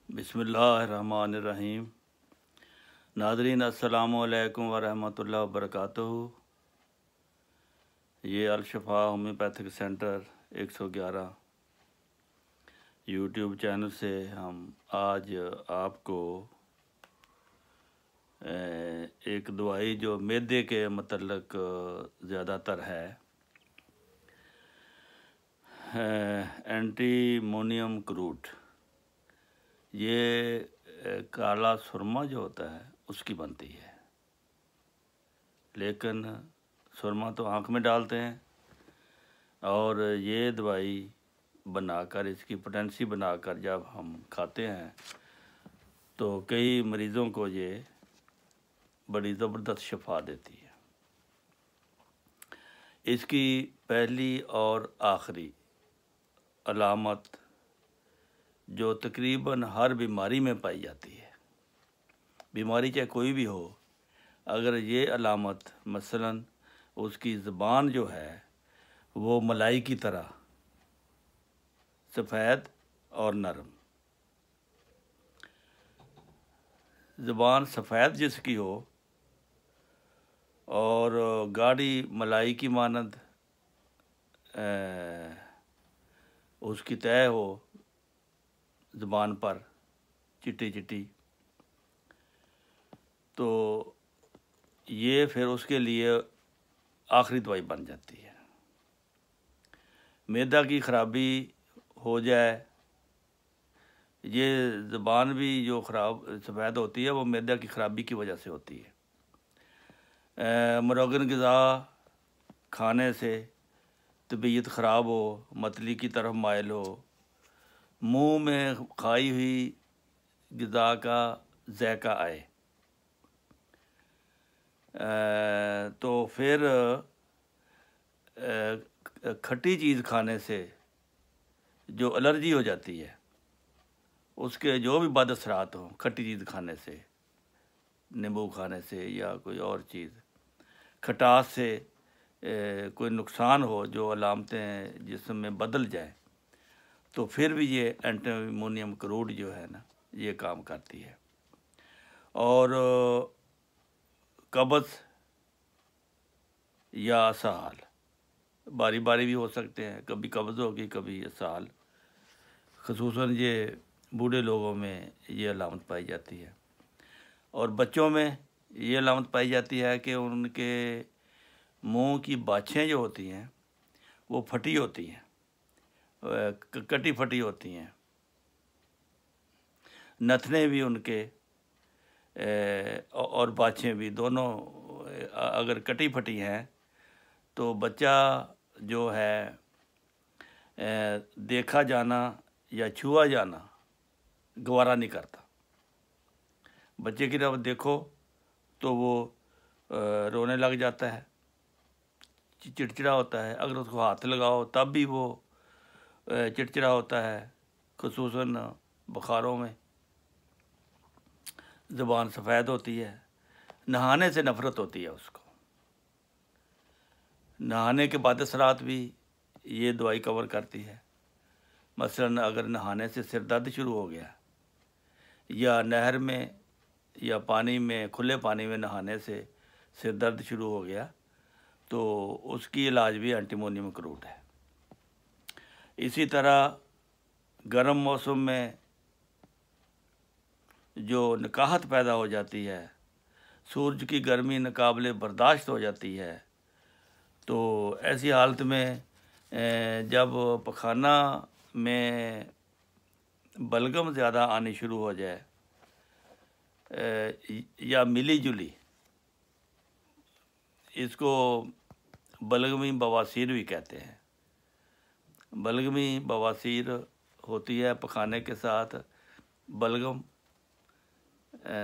बिस्मिल्लाहिर्रहमानिर्रहीम। नाज़रीन अस्सलाम वालेकुम वरहमतुल्लाहि वबरकातुहू। ये अल-शफ़ा होम्योपैथिक सेंटर 111 यूट्यूब चैनल से हम आज आपको एक दवाई जो मैदे के मतलब ज़्यादातर है, एंटीमोनियम क्रूट, ये काला सुरमा जो होता है उसकी बनती है। लेकिन सुरमा तो आँख में डालते हैं, और ये दवाई बनाकर, इसकी पोटेंसी बनाकर जब हम खाते हैं तो कई मरीज़ों को ये बड़ी ज़बरदस्त शफा देती है। इसकी पहली और आखिरी अलामत जो तकरीबन हर बीमारी में पाई जाती है, बीमारी चाहे कोई भी हो, अगर ये अलामत मसलन उसकी ज़बान जो है वो मलाई की तरह सफ़ेद और नरम, ज़बान सफ़ेद जिसकी हो और गाढ़ी मलाई की मानद उसकी तय हो ज़बान पर चिट्टी चिट्टी, तो ये फिर उसके लिए आखिरी दवाई बन जाती है। मैदा की ख़राबी हो जाए, ये ज़बान भी जो ख़राब सफ़ेद होती है वो मैदा की ख़राबी की वजह से होती है। मुरगन ग़िज़ा खाने से तबीयत ख़राब हो, मतली की तरफ माइल हो, मुंह में खाई हुई ग़िज़ा का ज़ायका आए, तो फिर खट्टी चीज़ खाने से जो एलर्जी हो जाती है, उसके जो भी बद असरात हों खट्टी चीज़ खाने से, नींबू खाने से या कोई और चीज़, खटास से कोई नुकसान हो, जो अलामतें जिस्म में बदल जाए, तो फिर भी ये एंटीमोनियम क्रूट जो है ना, ये काम करती है। और कब्ज़ या असहाल, बारी बारी भी हो सकते हैं, कभी कब्ज़ होगी कभी असहाल, ख़ुसूसन ये बूढ़े लोगों में ये अलामत पाई जाती है। और बच्चों में ये अलामत पाई जाती है कि उनके मुंह की बाछें जो होती हैं वो फटी होती हैं, कटी फटी होती हैं, नथने भी उनके और बाछें भी दोनों अगर कटी फटी हैं तो बच्चा जो है देखा जाना या छुआ जाना गवारा नहीं करता। बच्चे की तरफ देखो तो वो रोने लग जाता है, चिड़चिड़ा होता है, अगर उसको हाथ लगाओ तब भी वो चिड़चिड़ा होता है, ख़ुसूसन बुखारों में। ज़बान सफ़ेद होती है, नहाने से नफ़रत होती है उसको, नहाने के बाद असरात भी ये दवाई कवर करती है। मसलन अगर नहाने से सिर दर्द शुरू हो गया, या नहर में या पानी में, खुले पानी में नहाने से सिर दर्द शुरू हो गया, तो उसकी इलाज भी एंटीमोनियम क्रूट है। इसी तरह गर्म मौसम में जो नकाहत पैदा हो जाती है, सूरज की गर्मी नाकाबिले बर्दाश्त हो जाती है, तो ऐसी हालत में जब पखाना में बलगम ज़्यादा आनी शुरू हो जाए या मिली जुली, इसको बलगमी बवासीर भी कहते हैं। बलगमी बवासीर होती है, पखाने के साथ बलगम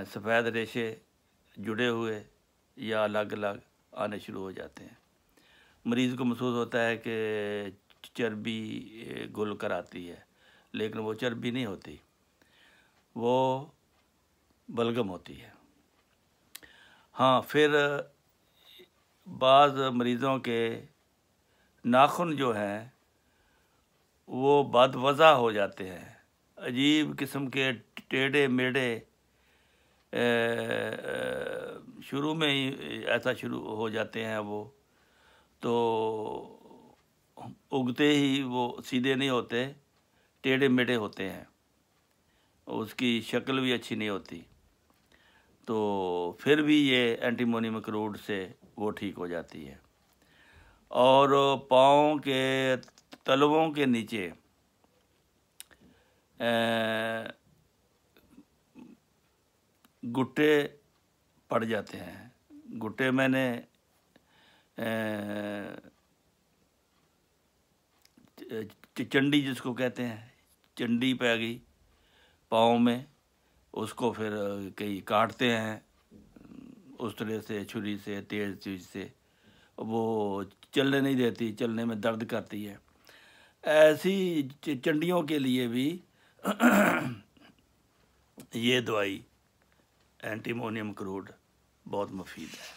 सफ़ेद रेशे जुड़े हुए या अलग अलग आने शुरू हो जाते हैं। मरीज़ को महसूस होता है कि चर्बी घुल कर आती है, लेकिन वो चर्बी नहीं होती, वो बलगम होती है। हाँ, फिर बाज़ मरीज़ों के नाखून जो हैं वो बदवज़ा हो जाते हैं, عجیب قسم کے ٹیڑھے میڑھے شروع میں ہی ایسا شروع ہو جاتے ہیں وہ، تو اگتے ہی وہ سیدھے نہیں ہوتے، ٹیڑھے میڑھے ہوتے ہیں، اس کی شکل بھی اچھی نہیں ہوتی، تو پھر بھی یہ اینٹیمونیم کروڈ سے وہ ٹھیک ہو جاتی ہے۔ اور پاؤں کے تلووں کے نیچے گٹے پڑ جاتے ہیں، گٹے میں نے چنڈی جس کو کہتے ہیں، چنڈی پہ گئی پاؤں میں، اس کو پھر کئی کاٹتے ہیں اس طرح سے، چھری سے، تیز چیز سے، وہ چلنے نہیں دیتی، چلنے میں درد کرتی ہے۔ ایسی چنڈیوں کے لیے بھی یہ دوائی اینٹیمونیم کروڈ بہت مفید ہے۔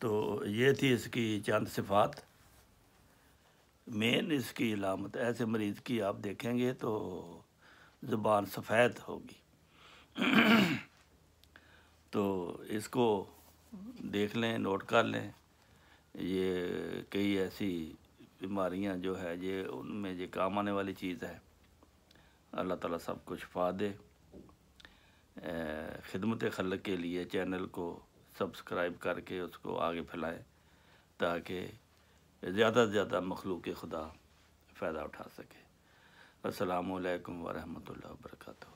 تو یہ تھی اس کی چند صفات، مین اس کی علامت۔ ایسے مریض کی آپ دیکھیں گے تو زبان سفید ہوگی، تو اس کو دیکھ لیں، نوٹ کر لیں۔ یہ کئی ایسی بیماریاں جو ہے یہ ان میں یہ کام آنے والی چیز ہے۔ اللہ تعالیٰ سب کو شفا دے۔ خدمت خلق کے لیے چینل کو سبسکرائب کر کے اس کو آگے پھیلائیں تاکہ زیادہ سے زیادہ مخلوق خدا فائدہ اٹھا سکے۔ السلام علیکم ورحمۃ اللہ وبرکاتہ۔